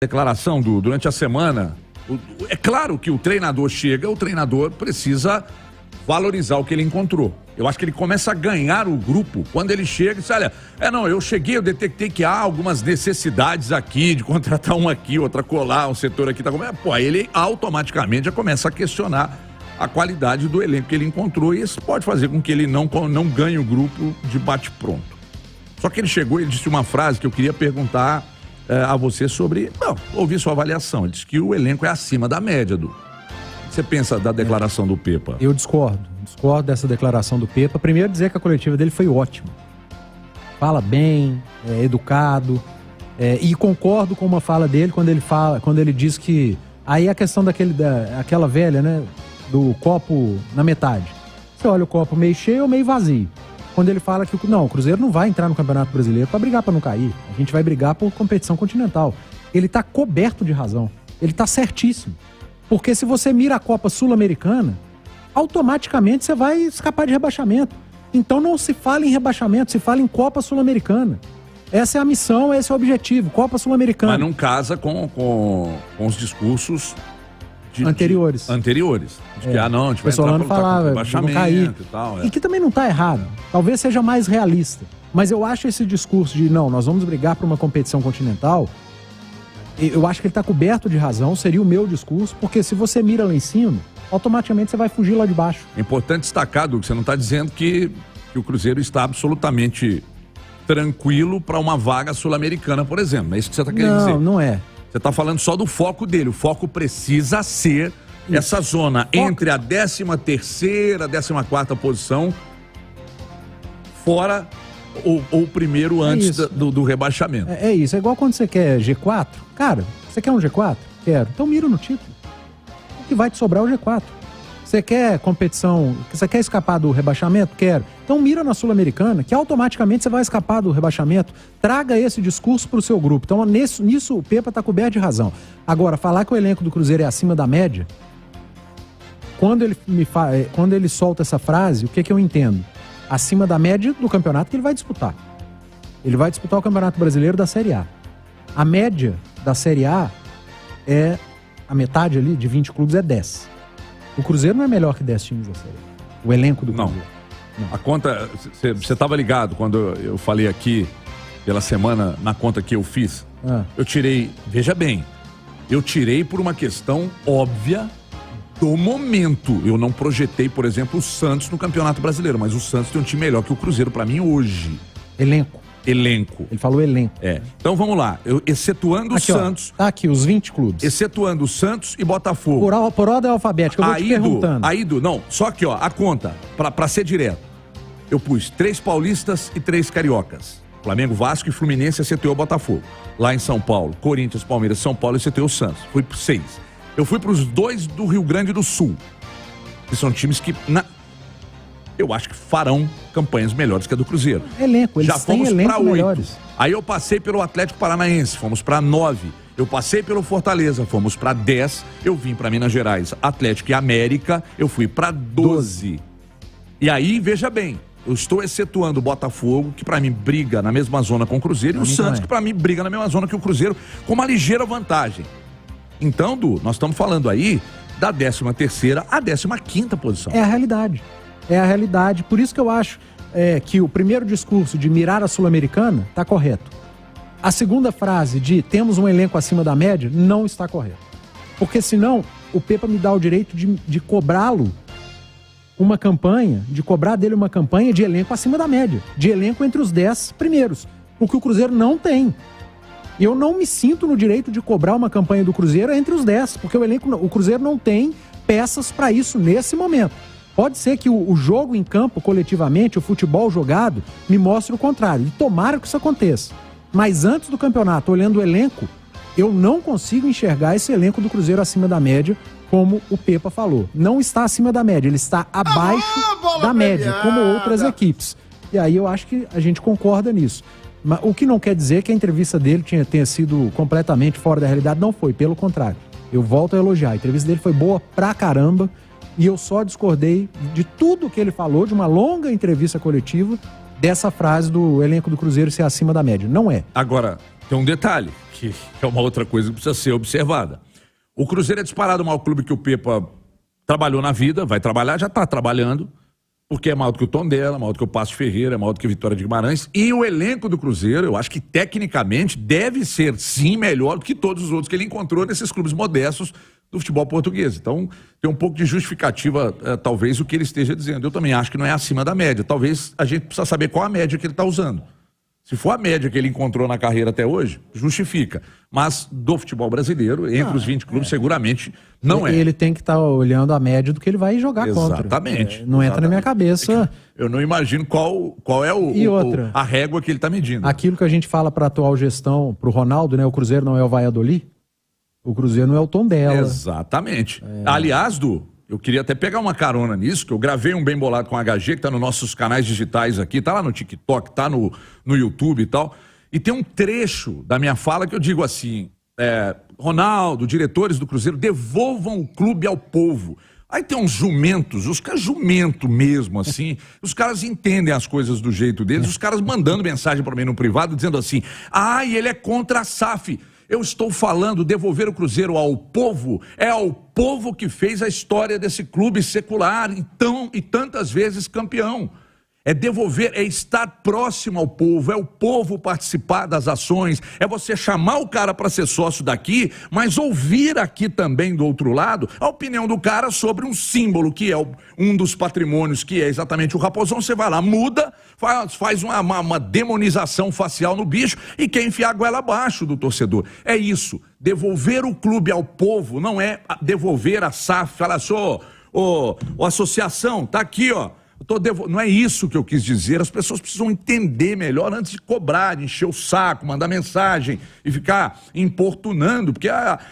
declaração durante a semana. É claro que o treinador chega, o treinador precisa valorizar o que ele encontrou. Eu acho que ele começa a ganhar o grupo quando ele chega e diz, olha, eu cheguei, eu detectei que há algumas necessidades aqui, de contratar um aqui, outra colar, um setor aqui, tá como aí ele automaticamente já começa a questionar a qualidade do elenco que ele encontrou, e isso pode fazer com que ele não ganhe o grupo de bate-pronto. Só que ele chegou e ele disse uma frase que eu queria perguntar a você sobre, ouvir sua avaliação. Ele disse que o elenco é acima da média, Du. O que você pensa da declaração do Pepa? Eu discordo dessa declaração do Pepa. Primeiro, dizer que a coletiva dele foi ótima. Fala bem, é educado, e concordo com uma fala dele quando ele diz que aí a questão aquela velha, né, do copo na metade. Você olha o copo meio cheio ou meio vazio. Quando ele fala que o Cruzeiro não vai entrar no Campeonato Brasileiro para brigar para não cair. A gente vai brigar por competição continental. Ele tá coberto de razão. Ele tá certíssimo. Porque se você mira a Copa Sul-Americana, automaticamente você vai escapar de rebaixamento. Então não se fala em rebaixamento, se fala em Copa Sul-Americana. Essa é a missão, esse é o objetivo, Copa Sul-Americana. Mas não casa com os discursos anteriores. De que, a gente vai entrar não falava, rebaixamento cair. E tal. E que também não está errado. Talvez seja mais realista. Mas eu acho esse discurso de, nós vamos brigar por uma competição continental, eu acho que ele está coberto de razão, seria o meu discurso, porque se você mira lá em cima, automaticamente você vai fugir lá de baixo. É importante destacar, Du, que você não está dizendo que o Cruzeiro está absolutamente tranquilo para uma vaga sul-americana, por exemplo. É isso que você está querendo dizer? Não é. Você está falando só do foco dele. O foco precisa ser essa zona entre a 13ª, 14ª posição, fora ou primeiro antes do rebaixamento. É isso. É igual quando você quer G4. Cara, você quer um G4? Quero. Então mira no título. O que vai te sobrar é o G4. Você quer competição, você quer escapar do rebaixamento? Quero. Então mira na Sul-Americana, que automaticamente você vai escapar do rebaixamento. Traga esse discurso para o seu grupo. Então nisso o Pepa está coberto de razão. Agora, falar que o elenco do Cruzeiro é acima da média, quando ele solta essa frase, o que eu entendo? Acima da média do campeonato que ele vai disputar. Ele vai disputar o Campeonato Brasileiro da Série A. A média da Série A é a metade ali, de 20 clubes, é 10. O Cruzeiro não é melhor que 10 times da Série A. O elenco do Cruzeiro. Não. A conta, você estava ligado quando eu falei aqui pela semana, na conta que eu fiz? Eu tirei, veja bem, eu tirei por uma questão óbvia do momento. Eu não projetei, por exemplo, o Santos no Campeonato Brasileiro, mas o Santos tem um time melhor que o Cruzeiro para mim hoje. Elenco. Ele falou elenco. Então vamos lá. Excetuando o Santos. Tá aqui, os 20 clubes. Excetuando o Santos e Botafogo. Por ordem alfabética, eu vou te perguntando. Só que a conta, pra ser direto. Eu pus 3 paulistas e 3 cariocas. Flamengo, Vasco e Fluminense, CTO e Botafogo. Lá em São Paulo, Corinthians, Palmeiras, São Paulo e CTO Santos. Fui pro 6. Eu fui pros 2 do Rio Grande do Sul. Que são times que... eu acho que farão campanhas melhores que a do Cruzeiro. Elenco, eles já fomos para 8. Melhores. Aí eu passei pelo Atlético Paranaense, fomos para 9. Eu passei pelo Fortaleza, fomos para 10. Eu vim para Minas Gerais, Atlético e América, eu fui para 12. E aí, veja bem, eu estou excetuando o Botafogo, que para mim briga na mesma zona com o Cruzeiro, e o Santos, que para mim briga na mesma zona que o Cruzeiro, com uma ligeira vantagem. Então, Du, nós estamos falando aí da 13ª à 15ª posição. É a realidade. É a realidade. Por isso que eu acho que o primeiro discurso de mirar a Sul-Americana está correto. A segunda frase de temos um elenco acima da média não está correto. Porque senão o Pepa me dá o direito de cobrá-lo uma campanha, de cobrar dele uma campanha de elenco acima da média. De elenco entre os 10 primeiros. O que o Cruzeiro não tem. Eu não me sinto no direito de cobrar uma campanha do Cruzeiro entre os 10. Porque o Cruzeiro não tem peças para isso nesse momento. Pode ser que o jogo em campo, coletivamente, o futebol jogado, me mostre o contrário. E tomara que isso aconteça. Mas antes do campeonato, olhando o elenco, eu não consigo enxergar esse elenco do Cruzeiro acima da média, como o Pepa falou. Não está acima da média, ele está abaixo da média, como outras equipes. E aí eu acho que a gente concorda nisso. Mas o que não quer dizer que a entrevista dele tenha sido completamente fora da realidade, não foi, pelo contrário. Eu volto a elogiar, a entrevista dele foi boa pra caramba. E eu só discordei de tudo que ele falou, de uma longa entrevista coletiva, dessa frase do elenco do Cruzeiro ser acima da média. Não é. Agora, tem um detalhe, que é uma outra coisa que precisa ser observada. O Cruzeiro é disparado o maior clube que o Pepa trabalhou na vida, vai trabalhar, já está trabalhando, porque é maior do que o Tondela, maior do que o Paços Ferreira, é maior do que a Vitória de Guimarães. E o elenco do Cruzeiro, eu acho que tecnicamente deve ser, sim, melhor do que todos os outros que ele encontrou nesses clubes modestos do futebol português. Então, tem um pouco de justificativa, talvez, o que ele esteja dizendo. Eu também acho que não é acima da média. Talvez a gente precisa saber qual a média que ele está usando. Se for a média que ele encontrou na carreira até hoje, justifica. Mas do futebol brasileiro, entre os 20 clubes, seguramente não é. Ele tem que estar olhando a média do que ele vai jogar contra. Exatamente. Não entra na minha cabeça. Eu não imagino qual é a régua que ele está medindo. Aquilo que a gente fala para a atual gestão, para o Ronaldo, né? O Cruzeiro não é o Valladolid. O Cruzeiro não é o Tondela. Exatamente. Aliás, eu queria até pegar uma carona nisso, que eu gravei um Bem Bolado com HG, que tá nos nossos canais digitais aqui, tá lá no TikTok, tá no YouTube e tal. E tem um trecho da minha fala que eu digo assim, Ronaldo, diretores do Cruzeiro, devolvam o clube ao povo. Aí tem uns jumentos, os caras jumento mesmo, assim, os caras entendem as coisas do jeito deles, os caras mandando mensagem para mim no privado, dizendo assim, e ele é contra a SAF. Eu estou falando devolver o Cruzeiro ao povo, é ao povo que fez a história desse clube secular, então, e tantas vezes campeão. É devolver, é estar próximo ao povo, é o povo participar das ações, é você chamar o cara para ser sócio daqui, mas ouvir aqui também do outro lado a opinião do cara sobre um símbolo que é um dos patrimônios, que é exatamente o raposão. Você vai lá, muda, faz uma demonização facial no bicho e quer enfiar a goela abaixo do torcedor. É isso, devolver o clube ao povo não é devolver a SAF, falar só, associação, tá aqui, ó. Não é isso que eu quis dizer. As pessoas precisam entender melhor antes de cobrar, de encher o saco, mandar mensagem e ficar importunando, porque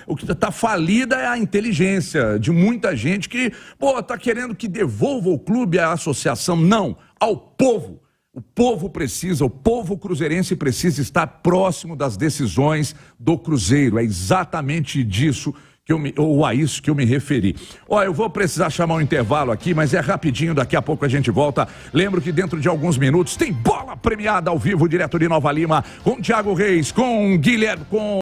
o que está falida é a inteligência de muita gente que, está querendo que devolva o clube à associação. Não, ao povo. O povo precisa, o povo cruzeirense precisa estar próximo das decisões do Cruzeiro. É exatamente disso ou a isso que eu me referi. Eu vou precisar chamar um intervalo aqui, mas é rapidinho, daqui a pouco a gente volta. Lembro que dentro de alguns minutos tem bola premiada ao vivo, direto de Nova Lima, com Thiago Reis, com Guilherme, com